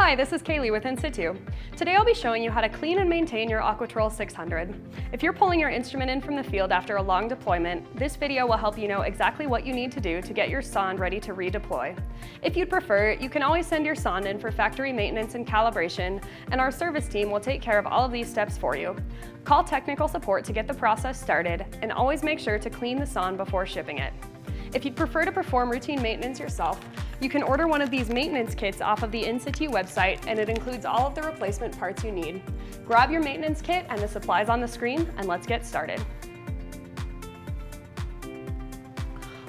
Hi, this is Kaylee with In-Situ. Today I'll be showing you how to clean and maintain your Aqua TROLL 600. If you're pulling your instrument in from the field after a long deployment, this video will help you know exactly what you need to do to get your sonde ready to redeploy. If you'd prefer, you can always send your sonde in for factory maintenance and calibration, and our service team will take care of all of these steps for you. Call technical support to get the process started, and always make sure to clean the sonde before shipping it. If you'd prefer to perform routine maintenance yourself, you can order one of these maintenance kits off of the In-Situ website, and it includes all of the replacement parts you need. Grab your maintenance kit and the supplies on the screen, and let's get started.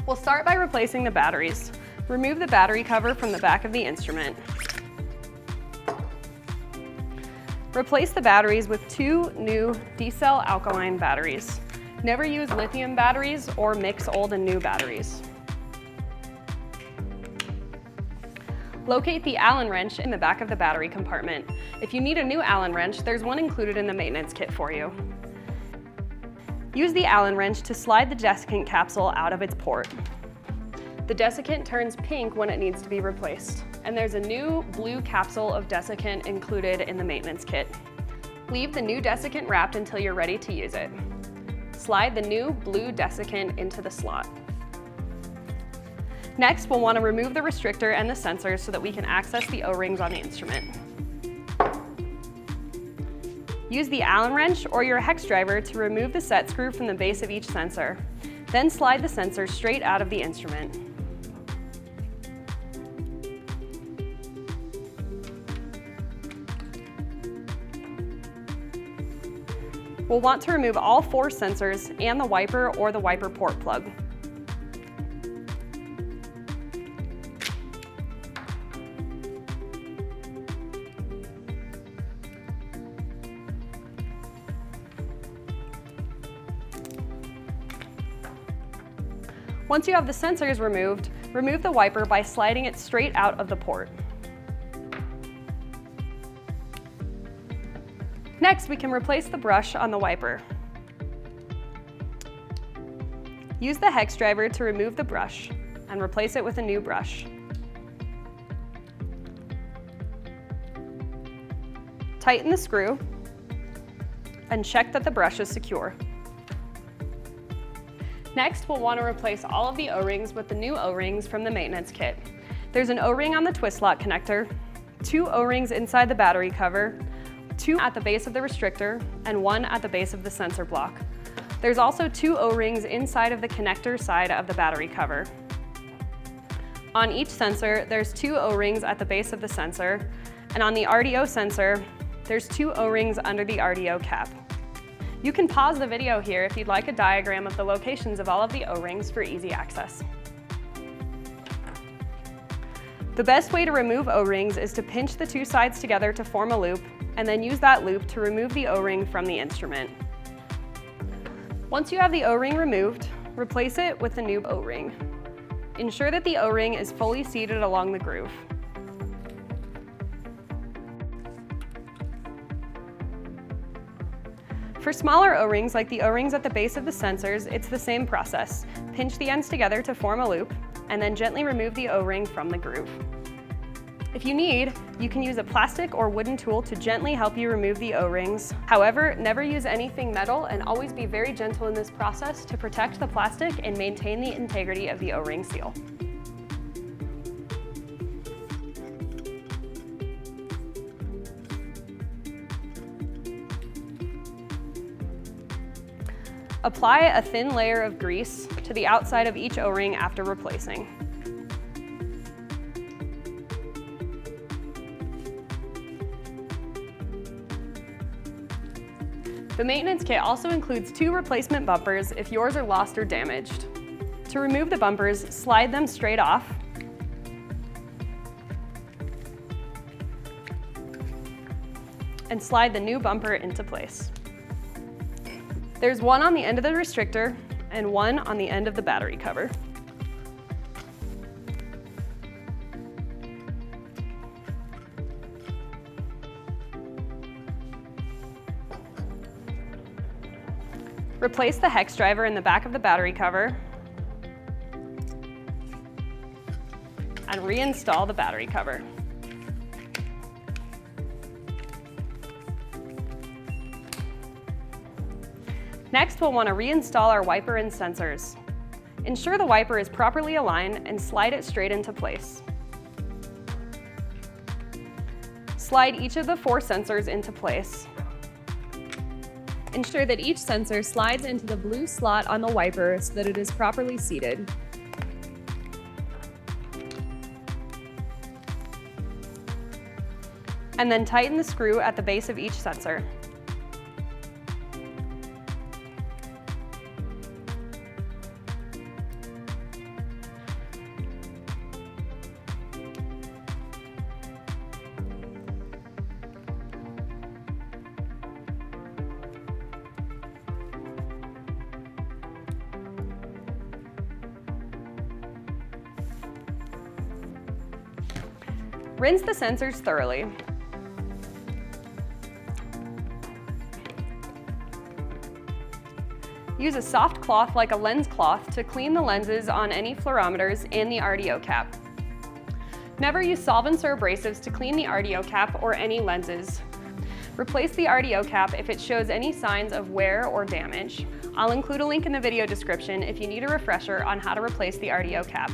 We'll start by replacing the batteries. Remove the battery cover from the back of the instrument. Replace the batteries with two new D-cell alkaline batteries. Never use lithium batteries or mix old and new batteries. Locate the Allen wrench in the back of the battery compartment. If you need a new Allen wrench, there's one included in the maintenance kit for you. Use the Allen wrench to slide the desiccant capsule out of its port. The desiccant turns pink when it needs to be replaced, and there's a new blue capsule of desiccant included in the maintenance kit. Leave the new desiccant wrapped until you're ready to use it. Slide the new blue desiccant into the slot. Next, we'll want to remove the restrictor and the sensors so that we can access the O-rings on the instrument. Use the Allen wrench or your hex driver to remove the set screw from the base of each sensor. Then slide the sensor straight out of the instrument. We'll want to remove all 4 sensors and the wiper or the wiper port plug. Once you have the sensors removed, remove the wiper by sliding it straight out of the port. Next, we can replace the brush on the wiper. Use the hex driver to remove the brush and replace it with a new brush. Tighten the screw and check that the brush is secure. Next, we'll want to replace all of the O-rings with the new O-rings from the maintenance kit. There's an O-ring on the twist lock connector, 2 O-rings inside the battery cover, 2 at the base of the restrictor, and 1 at the base of the sensor block. There's also 2 O-rings inside of the connector side of the battery cover. On each sensor, there's 2 O-rings at the base of the sensor, and on the RDO sensor, there's 2 O-rings under the RDO cap. You can pause the video here if you'd like a diagram of the locations of all of the O-rings for easy access. The best way to remove O-rings is to pinch the 2 sides together to form a loop, and then use that loop to remove the O-ring from the instrument. Once you have the O-ring removed, replace it with the new O-ring. Ensure that the O-ring is fully seated along the groove. For smaller O-rings, like the O-rings at the base of the sensors, it's the same process. Pinch the ends together to form a loop, and then gently remove the O-ring from the groove. If you need, you can use a plastic or wooden tool to gently help you remove the O-rings. However, never use anything metal, and always be very gentle in this process to protect the plastic and maintain the integrity of the O-ring seal. Apply a thin layer of grease to the outside of each O-ring after replacing. The maintenance kit also includes 2 replacement bumpers if yours are lost or damaged. To remove the bumpers, slide them straight off. And slide the new bumper into place. There's one on the end of the restrictor and one on the end of the battery cover. Replace the hex driver in the back of the battery cover and reinstall the battery cover. Next, we'll want to reinstall our wiper and sensors. Ensure the wiper is properly aligned and slide it straight into place. Slide each of the 4 sensors into place. Ensure that each sensor slides into the blue slot on the wiper so that it is properly seated. And then tighten the screw at the base of each sensor. Rinse the sensors thoroughly. Use a soft cloth like a lens cloth to clean the lenses on any fluorometers and the RDO cap. Never use solvents or abrasives to clean the RDO cap or any lenses. Replace the RDO cap if it shows any signs of wear or damage. I'll include a link in the video description if you need a refresher on how to replace the RDO cap.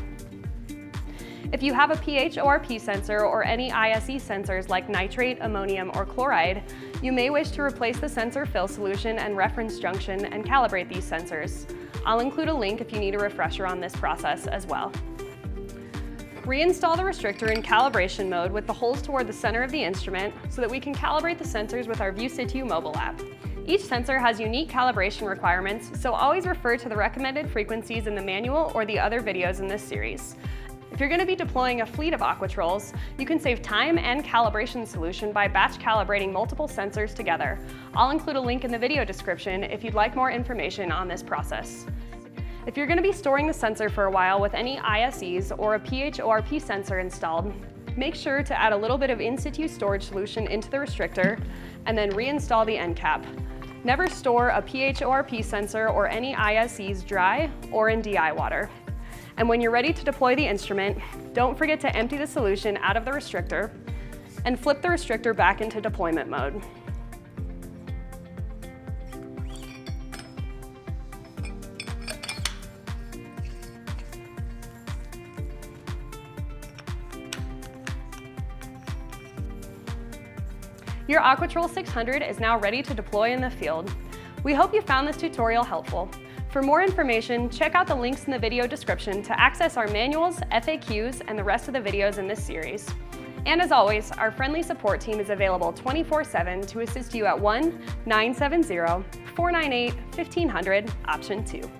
If you have a pH ORP sensor or any ISE sensors like nitrate, ammonium, or chloride, you may wish to replace the sensor fill solution and reference junction and calibrate these sensors. I'll include a link if you need a refresher on this process as well. Reinstall the restrictor in calibration mode with the holes toward the center of the instrument so that we can calibrate the sensors with our In-Situ mobile app. Each sensor has unique calibration requirements, so always refer to the recommended frequencies in the manual or the other videos in this series. If you're going to be deploying a fleet of Aqua TROLLs, you can save time and calibration solution by batch calibrating multiple sensors together. I'll include a link in the video description if you'd like more information on this process. If you're going to be storing the sensor for a while with any ISEs or a pH ORP sensor installed, make sure to add a little bit of In-Situ storage solution into the restrictor and then reinstall the end cap. Never store a pH ORP sensor or any ISEs dry or in DI water. And when you're ready to deploy the instrument, don't forget to empty the solution out of the restrictor and flip the restrictor back into deployment mode. Your Aqua TROLL 600 is now ready to deploy in the field. We hope you found this tutorial helpful. For more information, check out the links in the video description to access our manuals, FAQs, and the rest of the videos in this series. And as always, our friendly support team is available 24/7 to assist you at 1-970-498-1500, option 2.